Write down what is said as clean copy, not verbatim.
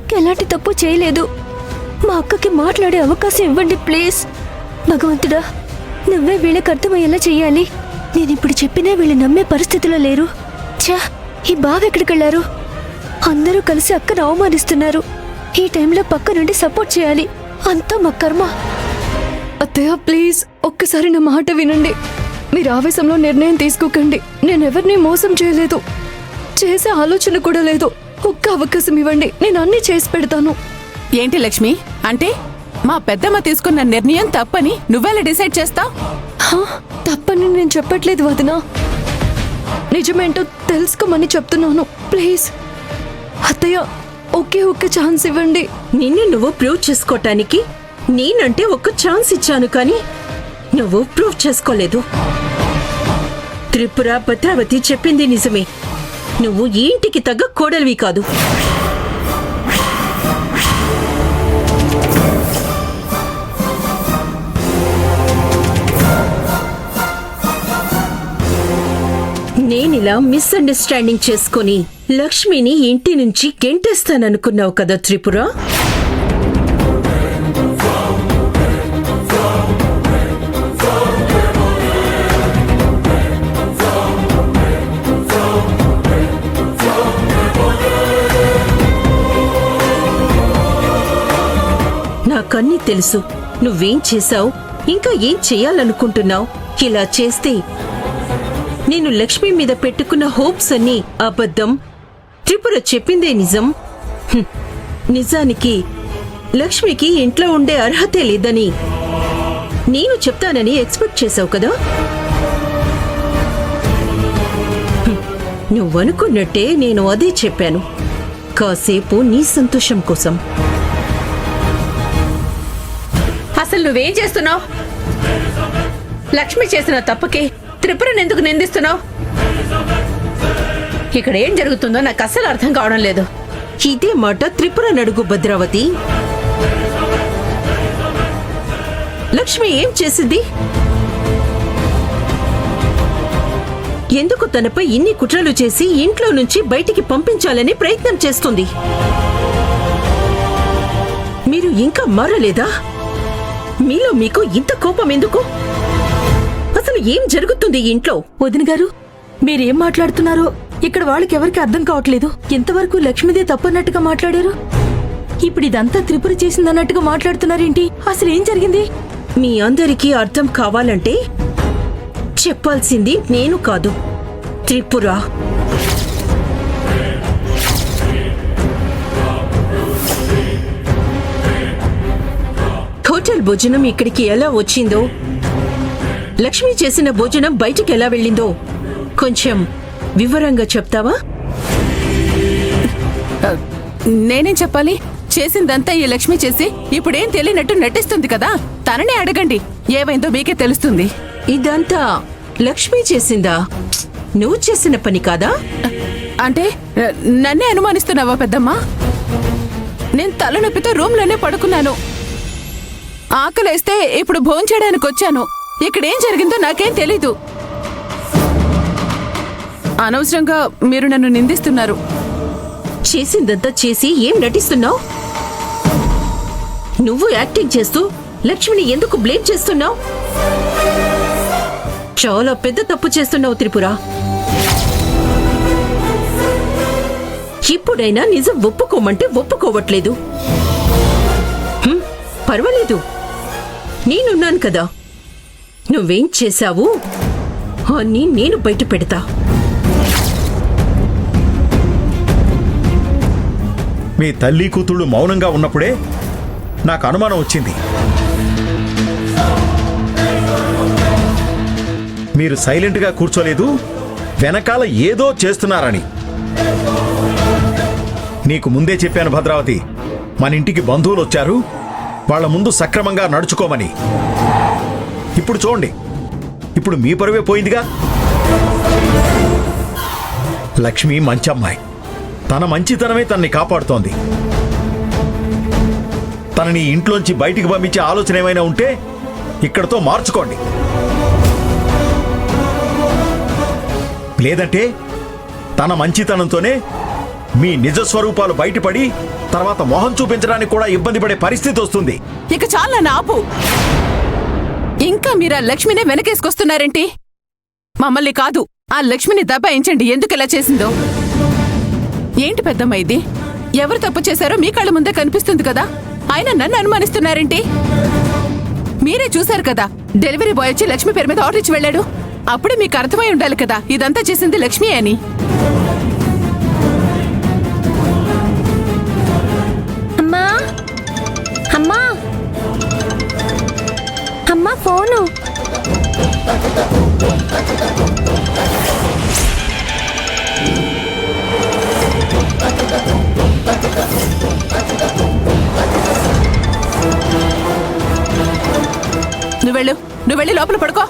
అక్క ఎలాంటి తప్పు చేయలేదు. మా అక్కకి మాట్లాడే అవకాశం ఇవ్వండి ప్లీజ్. భగవంతుడా, నువ్వే వీళ్ళకి అర్థమయ్యేలా చెయ్యాలి. నేనిప్పుడు చెప్పినా వీళ్ళు నమ్మే పరిస్థితిలో లేరు. ఛా, ఈ బావ ఎక్కడికెళ్లారు? అందరూ కలిసి అక్కను అవమానిస్తున్నారు. ఈ టైంలో పక్క నుండి సపోర్ట్ చేయాలి. అంతా మా కర్మ. అత్తయ్య ప్లీజ్ ఒక్కసారి నా మాట వినండి. మీరు ఆవేశంలో నిర్ణయం తీసుకోకండి. నేనెవరిని మోసం చేయలేదు, చేసే ఆలోచన కూడా లేదు. ఒక్క అవకాశం ఇవ్వండి, నేను అన్నీ చేసి పెడతాను. ఏంటి లక్ష్మి, అంటే మా పెద్దమ్మ తీసుకున్న నిర్ణయం తప్పని నువ్వెలా డిసైడ్ చేస్తావు? తప్పని నేను చెప్పట్లేదు వదినా, నిజమేంటో తెలుసుకోమని చెప్తున్నాను. ప్లీజ్ అత్తయ్య, ఒక్క ఛాన్స్ ఇవ్వండి. నిన్ను నువ్వు ప్రూవ్ చేసుకోవటానికి నేనంటే ఒక్క ఛాన్స్ ఇచ్చాను, కానీ నువ్వు ప్రూవ్ చేసుకోలేదు. త్రిపుర భద్రావతి చెప్పింది నిజమే. నువ్వు ఈ ఇంటికి తగ్గ కోడలివి కాదు. నేనిలా మిస్అండర్స్టాండింగ్ చేసుకుని లక్ష్మిని ఇంటి నుంచి గెంటేస్తాననుకున్నావు కదా త్రిపుర? నాకన్నీ తెలుసు. నువ్వేం చేశావు, ఇంకా ఏం చెయ్యాలనుకుంటున్నావు. ఇలా చేస్తే నేను లక్ష్మి మీద పెట్టుకున్న హోప్స్ అన్నీ అబద్ధం. త్రిపుర చెప్పిందే నిజం. నిజానికి లక్ష్మికి ఇంట్లో ఉండే అర్హతే లేదని నేను చెప్తానని ఎక్స్పెక్ట్ చేశావు కదా? నువ్వనుకున్నట్టే నేను అదే చెప్పాను, కాసేపు నీ సంతోషం కోసం. అసలు నువ్వేం చేస్తున్నావు? లక్ష్మి చేసిన తప్పుకి త్రిపురను ఎందుకు నిందిస్తున్నావు? ఇక్కడ ఏం జరుగుతుందో నాకు అస్సలు అర్థం కావడం లేదు. ఇదే మాట త్రిపుర నడుగు భద్రావతి. లక్ష్మి ఏం చేసింది? ఎందుకు తనపై ఇన్ని కుట్రలు చేసి ఇంట్లో నుంచి బయటికి పంపించాలని ప్రయత్నం చేస్తుంది? మీరు ఇంకా మారలేదా? మీలో మీకు ఇంత కోపం ఎందుకు? అసలు ఏం జరుగుతుంది ఇంట్లో? వదిన గారు, మీరేం మాట్లాడుతున్నారో ఇక్కడ వాళ్ళకెవరికి అర్థం కావట్లేదు. ఎంతవరకు లక్ష్మిదే తప్పన్నట్టుగా మాట్లాడారు. ఇప్పుడు ఇదంతా త్రిపుర చేసిందన్నట్టుగా మాట్లాడుతున్నారేంటి? అసలు ఏం జరిగింది? మీ అందరికీ అర్థం కావాలంటే చెప్పాల్సింది నేను కాదు, త్రిపుర. హోటల్ భోజనం ఇక్కడికి ఎలా వచ్చిందో, లక్ష్మి చేసిన భోజనం బయటికి ఎలా వెళ్ళిందో కొంచెం వివరంగా చెప్తావా? నేనేం చెప్పాలి? చేసిందంతా ఈ లక్ష్మి చేసి ఇప్పుడేం తెలియనట్టు నటిస్తుంది కదా. తననే అడగండి, ఏమైందో మీకే తెలుస్తుంది. ఇదంతా లక్ష్మి చేసిందా? నువ్వు చేసిన పని కాదా? అంటే నన్నే అనుమానిస్తున్నావా పెద్దమ్మా? నేను తలనొప్పితో రూమ్లోనే పడుకున్నాను. ఆకలేస్తే ఇప్పుడు భోంచేయడానికి వచ్చాను. ఇక్కడేం జరిగిందో నాకేం తెలీదు. అనవసరంగా మీరు నన్ను నిందిస్తున్నారు. చేసిందంతా చేసి ఏం నటిస్తున్నావు? నువ్వు యాక్టింగ్ చేస్తూ లక్ష్మిని ఎందుకు బ్లేమ్ చేస్తున్నావు? చాలా పెద్ద తప్పు చేస్తున్నావు త్రిపుర. ఇప్పుడైనా నిజం ఒప్పుకోమంటే ఒప్పుకోవట్లేదు. పర్వాలేదు, నేనున్నాను కదా. నువ్వేం చేశావు అని నేను బయట పెడతా. మీ తల్లి కూతుళ్ళు మౌనంగా ఉన్నప్పుడే నాకు అనుమానం వచ్చింది. మీరు సైలెంట్గా కూర్చోలేదు, వెనకాల ఏదో చేస్తున్నారని. నీకు ముందే చెప్పాను భద్రావతి, మన ఇంటికి బంధువులు వచ్చారు, వాళ్ళ ముందు సక్రమంగా నడుచుకోమని. ఇప్పుడు చూడండి, ఇప్పుడు మీ పరువే పోయిందిగా. లక్ష్మి మంచి అమ్మాయి. తన మంచితనమే తనని కాపాడుతోంది. తనని ఇంట్లోంచి బయటికి పంపించే ఆలోచన ఏమైనా ఉంటే ఇక్కడతో మార్చుకోండి. లేదంటే తన మంచితనంతోనే మీ నిజ స్వరూపాలు బయటపడి తర్వాత మొహం చూపించడానికి కూడా ఇబ్బంది పడే పరిస్థితి వస్తుంది. ఇక చాలా ఆపు. ఇంకా మీరు ఆ లక్ష్మినే వెనకేసుకొస్తున్నారేంటి? మమ్మల్ని కాదు, ఆ లక్ష్మిని దబాయించండి ఎందుకు ఇలా చేసిందో. ఏంటి పెద్దమ్మ ఇది? ఎవరు తప్పు చేశారో మీ కళ్ళ ముందే కనిపిస్తుంది కదా, ఆయన నన్ను అనుమానిస్తున్నారేంటి? మీరే చూశారు కదా, డెలివరీ బాయ్ వచ్చి లక్ష్మి పేరు మీద ఆర్డర్ ఇచ్చి వెళ్ళాడు. అప్పుడే మీకు అర్థమై ఉండాలి కదా ఇదంతా చేసింది లక్ష్మి అని. అమ్మా అమ్మా అమ్మా ఫోను. నువ్వు వెళ్ళి లోపల పడుకో.